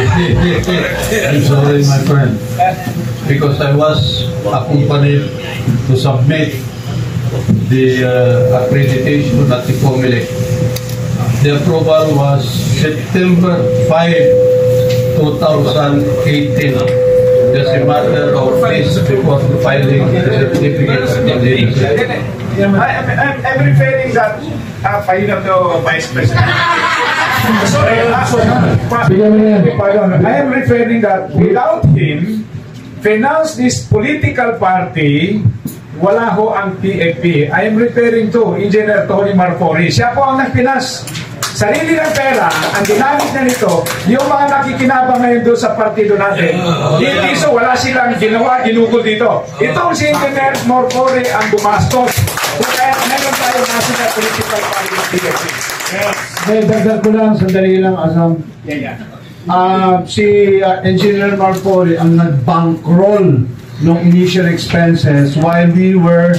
I'm sorry, my friend, because I was accompanied to submit the accreditation at the COMELEC. The approval was September 5, 2018. Just a matter of days before the filing the certificate of candidacy. I'm referring that file of the Vice President. Sorry, I am referring that without him, finance this political party, wala ho ang PFP. I am referring to Engineer Tony Marfori. Siya po ang nagpinas. Sarili ng pera, ang ginamit na nito, yung mga nakikinabang ngayon doon sa partido natin. Hindi so, wala silang ginawa, ginugol dito. Itong si Engineer Marfori ang gumastos. Kaya meron tayo national political party ng PFP. Dagdag ko lang, sandali lang, Asam. Si Engineer Marfori ang nag-bankroll ng initial expenses while we were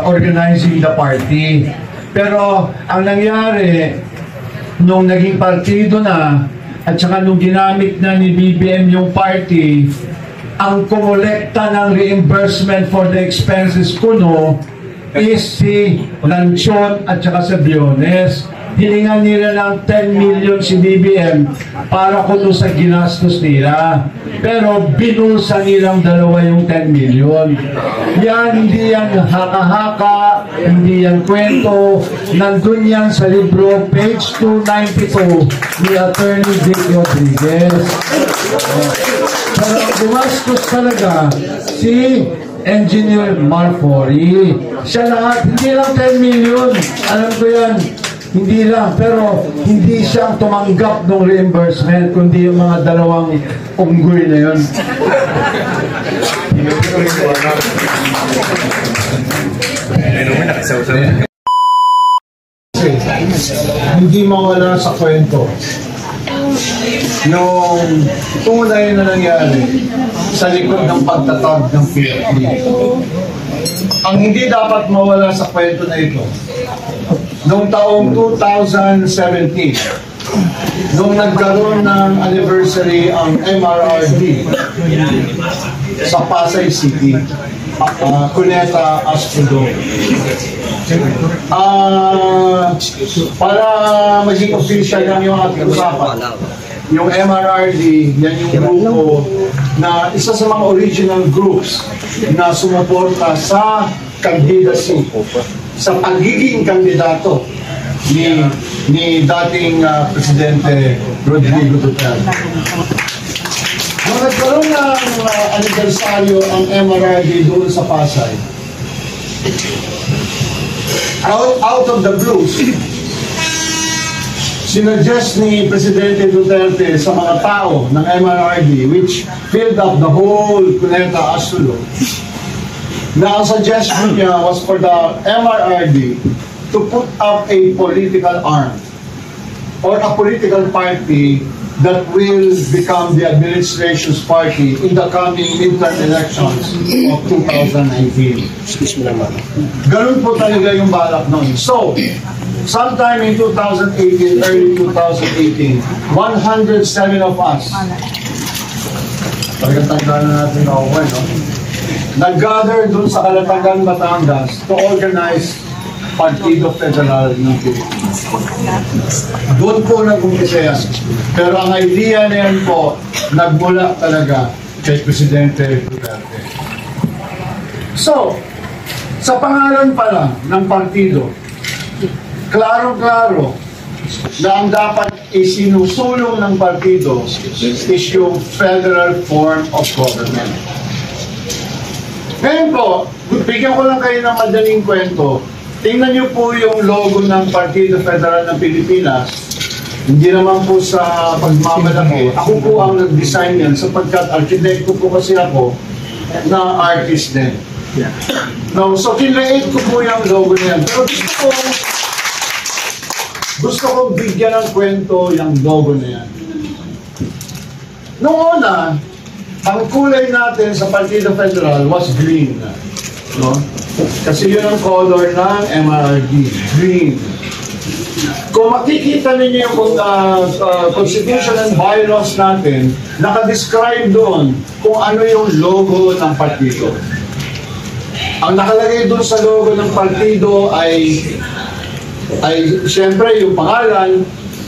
organizing the party. Pero ang nangyari, nung naging partido na, at saka nung ginamit na ni BBM yung party, ang kumolekta ng reimbursement for the expenses kuno is si Lanchon at saka sa Biones. Hilingan nila ng 10 million si BBM para kuno sa ginastos nila. Pero binulsa nilang dalawa yung 10 million. Yan, hindi yan haka-haka, hindi yan kwento. Nandun yan sa libro, page 292 ni Attorney Dick Rodriguez. Pero gumastos talaga si Engineer Marfori. Siya lahat, hindi lang 10 million. Alam ko yan. Hindi lang, pero hindi siya tumanggap ng reimbursement, kundi yung mga dalawang unggoy na yun. Hindi mawala sa kwento yung tunay na nangyari sa likod ng pagtatag ng PFP. Ang hindi dapat mawala sa kwento na ito, noong taong 2017, nung nagkaroon ng anniversary ang MRRD sa Pasay City, Cuneta, Astudo. Para maging official lang yung ating usapan, yung MRRD, yan yung grupo na isa sa mga original groups na sumuporta sa candidacy, sa pagiging kandidato ni dating Presidente Rodrigo Duterte. Nung nagkaroon ng anibersaryo ang MRRD doon sa Pasay, out of the blue, sinuggest ni Presidente Duterte sa mga tao ng MRRD, which filled up the whole Cuneta Astulo, na ang suggestion niya was for the MRRD to put up a political arm or a political party that will become the administration's party in the coming midterm elections of 2019. Ganun po talaga yung balak noon. So, sometime in 2018, early 2018, 107 of us, talagang tandaan na natin ako, no? Nag-gather dun sa Calatagan, Batangas to organize Partido Federal ng Pilipinas. Doon po nag-umpisa yan. Pero ang idea na yan po, nagmula talaga kay Presidente Duterte. So, sa pangalan pa lang ng partido, klaro-klaro na ang dapat isinusulong ng partido is yung federal form of government. Ngayon po, bigyan ko lang kayo ng madaling kwento. Tingnan niyo po yung logo ng Partido Federal ng Pilipinas. Hindi naman po sa pagmamalaki. Ako po ang nag-design yan sapagkat arkitekto po kasi ako na artist din. No, so kinlaid ko po yung logo na yan. Pero gusto ko bigyan ng kwento yung logo na yan. Noong una, ang kulay natin sa Partido Federal was green. No? Kasi yun ang color ng MRRD, green. Kung makikita ninyo yung constitution and bylaws natin, nakadescribe doon kung ano yung logo ng partido. Ang nakalagay doon sa logo ng partido ay siyempre yung pangalan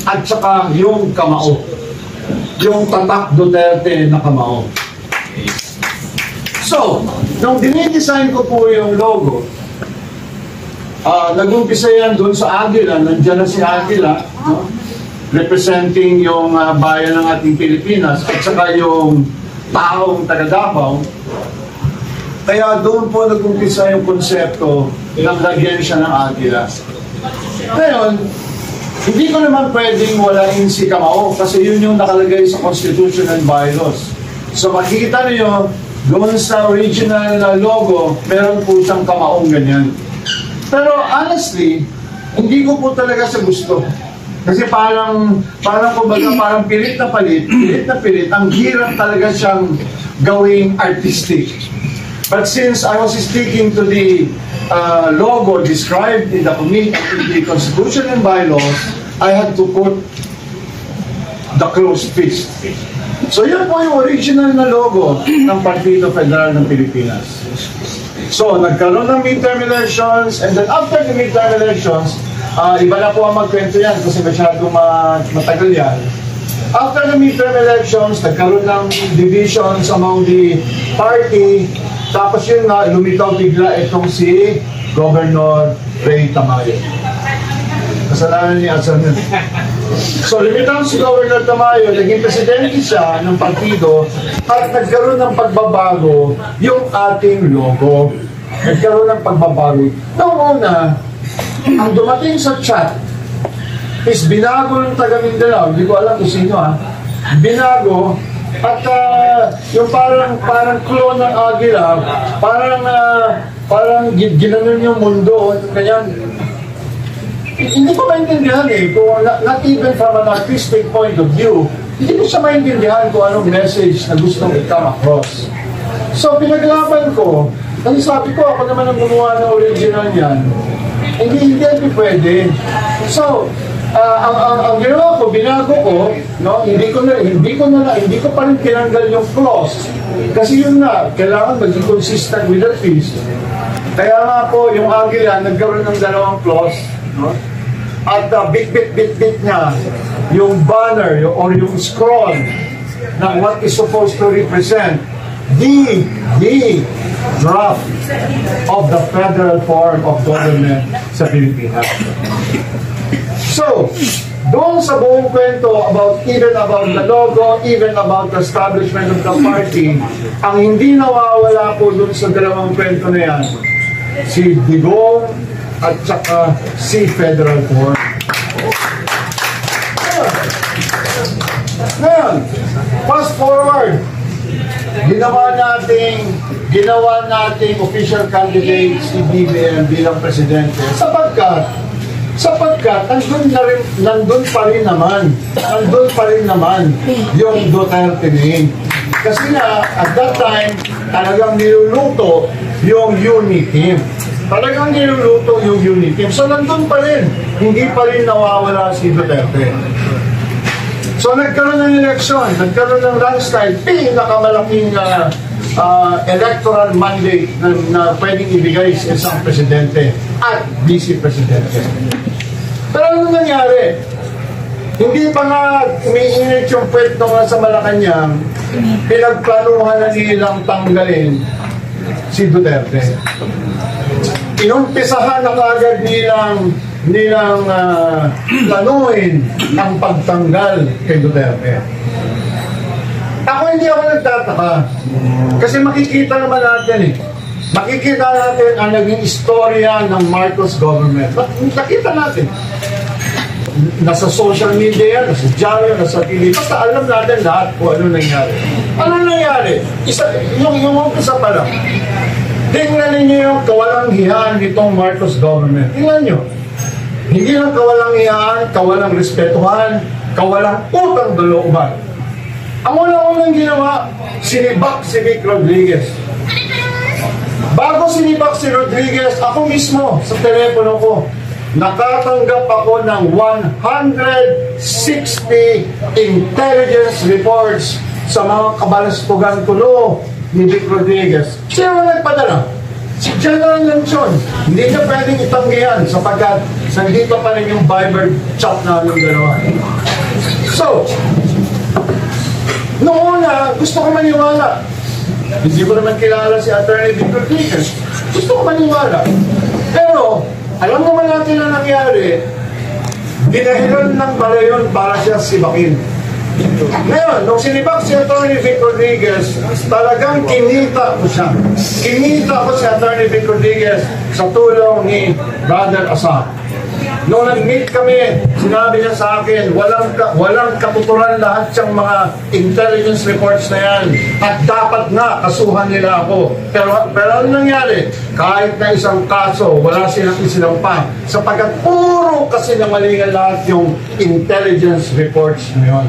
at saka yung kamao. Yung tatak Duterte na kamao. So, nung dinidesign ko po yung logo, nag-umpisa yan doon sa Aguila, nandiyan na si Aguila, no? Representing yung bayan ng ating Pilipinas at saka yung taong taga Davao. Kaya doon po nag-umpisa yung konsepto ng lagyan siya ng Aguila. Ngayon, hindi ko naman pwedeng walain si Kamao kasi yun yung nakalagay sa Constitution and Bylaws. So makikita niyo doon sa original na logo, meron po siyang kamaong ganyan. Pero honestly, hindi ko po talaga sa gusto. Kasi parang kumbaga, parang pilit na pilit, ang hirap talaga siyang gawing artistic. But since I was sticking to the logo described in the Constitution and Bylaws, I had to put the closed fist. So yun po yung original na logo ng Partido Federal ng Pilipinas. So nagkaroon ng midterm elections, and then after the midterm elections, iba na po ang magkwento yan kasi masyadong matagal yan. After the midterm elections, nagkaroon ng divisions among the party. Tapos yun nga, lumitaw bigla itong si Governor Ray Tamayo. Kasalanan ni Asan. So lumitaw si Governor Tamayo, naging presidente siya ng partido at nagkaroon ng pagbabago yung ating logo. Nagkaroon ng pagbabago. Noong una, ang dumating sa chat is binago ng taga Mindanao. Hindi ko alam kung sino binago. At yung parang clone ng Aguila, parang ginanon yung mundo, ganyan. Hindi ko maintindihan kung not even from an artistic point of view, hindi ko siya maintindihan kung anong message na gustong i-come across. So pinaglaban ko, kasi sabi ko, ako naman ang gumawa ng original niyan, hindi pwede. So, ang ginawa ko, binago ko, no, hindi ko pa rin tinanggal yung clause. Kasi yun na, kailangan maging consistent with the fees. Kaya nga po, yung Aguila, nagkaroon ng dalawang clause, no? At bit niya, yung banner, or yung scroll, ng what is supposed to represent the draft of the federal form of government sa Pilipinas. So, doon sa buong kwento even about the logo, even about the establishment of the party, ang hindi nawawala po doon sa dalawang kwento na yan, si Digong at saka si federal form. Ngayon, fast forward, ginawa nating official candidate si BBM bilang presidente sapagkat nandun pa rin naman yung Duterte name. Kasi na, at that time, talagang niluluto yung unity team. So nandun pa rin, hindi pa rin nawawala si Duterte. So nagkaroon ng election, nagkaroon ng landslide, pinakamalaking electoral mandate na pwedeng ibigay sa isang presidente at vice-presidente. Pero ano nangyari? Hindi pa nga umiinit yung pwet nung sa Malacanang, pinagplanuhan na nilang tanggalin si Duterte. Inumpisahan na kagad nilang planuhin ang pagtanggal kay Duterte. Hindi ako nagtataka. Kasi makikita naman natin Makikita natin ang naging istorya ng Marcos government. Nakita natin. Nasa social media yan, nasa diaryo, nasa TV. Basta alam natin lahat kung ano nangyari. Ano nangyari? Yung umpisa pa lang. Tingnan ninyo yung kawalang hiyan nitong Marcos government. Tingnan nyo. Hindi lang kawalang hiyan, kawalang respetuhan, kawalang utang dalooban. Ang unang ginawa, sinibak si Vic Rodriguez. Bago sinibak si Rodriguez, ako mismo sa telepono ko, nakatanggap ako ng 160 intelligence reports sa mga kabalastugan tulo ni Vic Rodriguez. Sino ang nagpadala? Si General Lanchon. Hindi niya pwedeng itanggihan sapagkat nandito pa rin yung Viber chat namin dalawa. So, noong una, gusto ko maniwala. Hindi ko naman kilala si Attorney Vic Rodriguez. Gusto ko maniwala. Pero, alam naman natin na nangyari, dinahilan ng pala yun para siya sibakin. Ngayon, nung sinibak si Attorney Vic Rodriguez, talagang kinita ko siya. Kinita ko si Attorney Vic Rodriguez sa tulong ni Brother Asa. Nung nag-meet kami, sinabi niya sa akin, walang katuturan lahat siyang mga intelligence reports na yan. At dapat nga, kasuhan nila ako. Pero ano nangyari? Kahit na isang kaso, wala silang isinampa. Sapagkat puro kasi namalingan lahat yung intelligence reports na yun.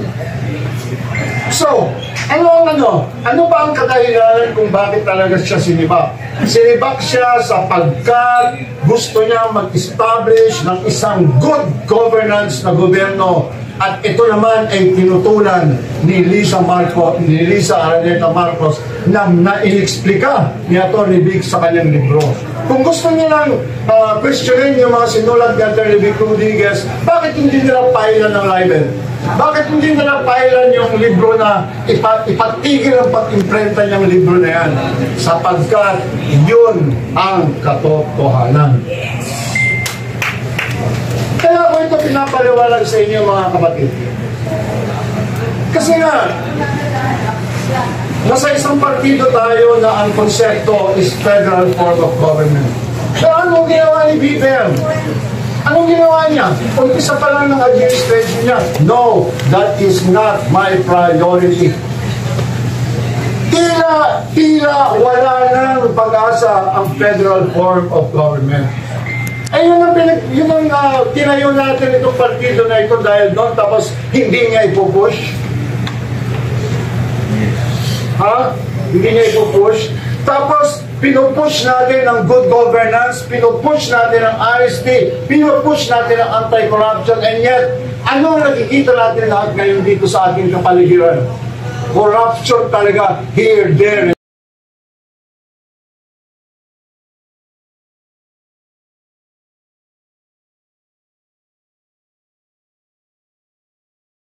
So, ano ba ang kadahilanan kung bakit talaga siya sinibak? Sinibak siya sapagkat gusto niya mag-establish ng isang good governance na gobyerno, at ito naman ay tinutulan ni Lisa Araneta Marcos na na-inexplika ni Atty. Vic sa kanyang libro. Kung gusto nilang questionin yung mga sinulat ni Atty. Vic Rodriguez, bakit hindi nila pailan ng libel? Bakit hindi nila pailan yung libro na ipatigil ang pag-imprenta niyang libro na yan? Sapagkat yun ang katotohanan. Kaya ko ito pinapaliwalag sa inyo, mga kapatid. Kasi nga, nasa isang partido tayo na ang konsepto is federal form of government. Pero anong ginawa ni BBM? Anong ginawa niya? Umpisa pa lang ng administration niya. No, that is not my priority. Tila wala nang pag-asa ang federal form of government. Ay, yun ang tinayo natin itong partido na ito dahil doon, tapos hindi niya ipupush. Ha? Hindi niya ipupush. Tapos, pinupush natin ang good governance, pinupush natin ang honesty, pinupush natin ang anti-corruption, and yet, anong nakikita natin lahat ngayon dito sa ating kapaligiran? Corruption talaga, here, there,